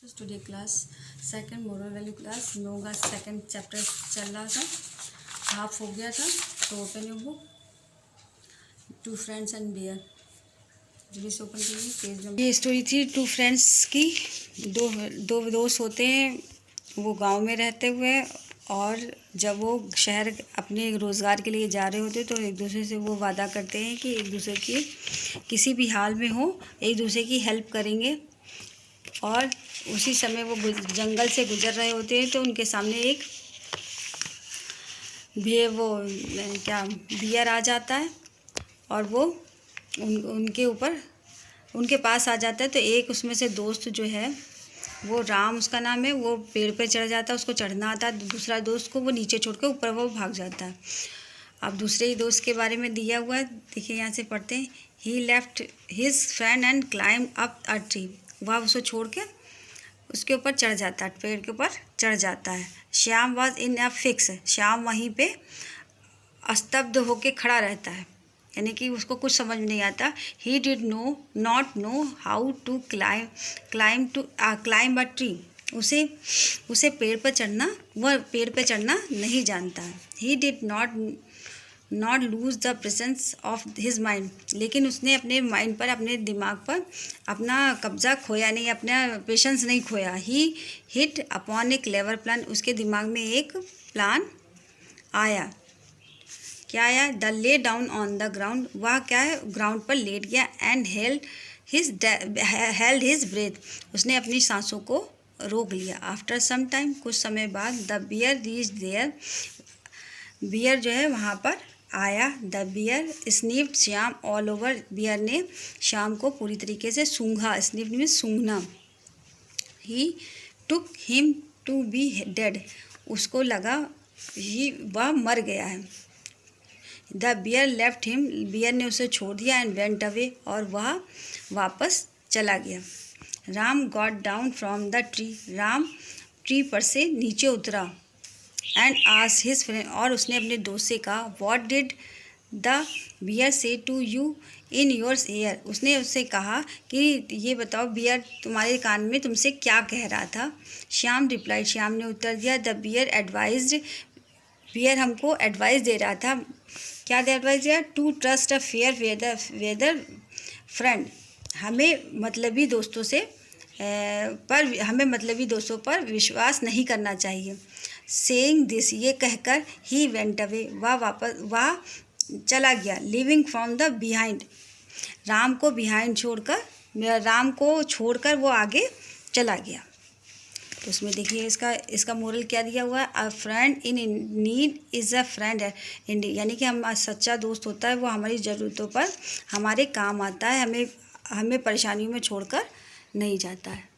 Today class second moral value class हम लोगों का सेकंड चैप्टर चल रहा था, हाफ हो गया था। तो open your book, two friends and bear. जल्दी से ओपन कीजिए पेज नंबर। ये स्टोरी थी टू फ्रेंड्स की। दो दो दोस्त होते हैं, वो गांव में रहते हुए, और जब वो शहर अपने रोज़गार के लिए जा रहे होते तो एक दूसरे से वो वादा करते हैं कि एक दूसरे की किसी भी हाल में हो एक दूसरे की हेल्प करेंगे। और उसी समय वो जंगल से गुजर रहे होते हैं तो उनके सामने एक बियर आ जाता है और वो उनके पास आ जाता है। तो एक उसमें से दोस्त जो है, वो राम उसका नाम है, वो पेड़ पे चढ़ जाता है, उसको चढ़ना आता है। दूसरा दोस्त को वो नीचे छोड़ के ऊपर वो भाग जाता है। अब दूसरे ही दोस्त के बारे में दिया हुआ है, देखिए यहाँ से पढ़ते हैं। He left his friend and climb up a tree. वह उसको छोड़ के उसके ऊपर चढ़ जाता है, पेड़ के ऊपर चढ़ जाता है। Shyam was in a fix. Shyam वहीं पे स्तब्ध होके खड़ा रहता है, यानी कि उसको कुछ समझ में नहीं आता। He did not know how to climb a tree. उसे पेड़ पर चढ़ना नहीं जानता है। He did not lose the presence of his mind. लेकिन उसने अपने माइंड पर, अपने दिमाग पर अपना कब्जा खोया नहीं, अपना पेशेंस नहीं खोया। ही हिट अपॉन ए क्लेवर प्लान। उसके दिमाग में एक प्लान आया। क्या आया? The lay down on the ground. वह क्या है, ग्राउंड पर लेट गया। And held his breath. उसने अपनी सांसों को रोक लिया। आफ्टर सम टाइम, कुछ समय बाद, the bear reach there. Bear जो है वहाँ पर आया। The bear sniffed Shyam all over. Bear ने श्याम को पूरी तरीके से सूंघा। स्निफ्ड में सूंघना। He took him to be dead. उसको लगा वह मर गया है। The bear left him. Bear ने उसे छोड़ दिया। And went away. और वह वापस चला गया। Ram got down from the tree. Ram tree पर से नीचे उतरा। And asked his friend. और उसने अपने दोस्त से कहा, what did the bear say to you in your ear. उसने उससे कहा कि ये बताओ, बियर तुम्हारे कान में तुमसे क्या कह रहा था। श्याम रिप्लाइड। श्याम ने उत्तर दिया, द बियर एडवाइज्ड। बियर हमको एडवाइस दे रहा था। क्या एडवाइस दिया? To trust a fair weather friend. हमें मतलबी दोस्तों पर विश्वास नहीं करना चाहिए। सेइंग दिस, ये कहकर ही वेंट अवे। वह चला गया। Living from the behind. Ram को छोड़कर वो आगे चला गया। तो उसमें देखिए इसका मोरल क्या दिया हुआ है। अ friend in need is a friend Indeed. यानी कि हम सच्चा दोस्त होता है, वो हमारी ज़रूरतों पर हमारे काम आता है, हमें परेशानियों में छोड़कर नहीं जाता है।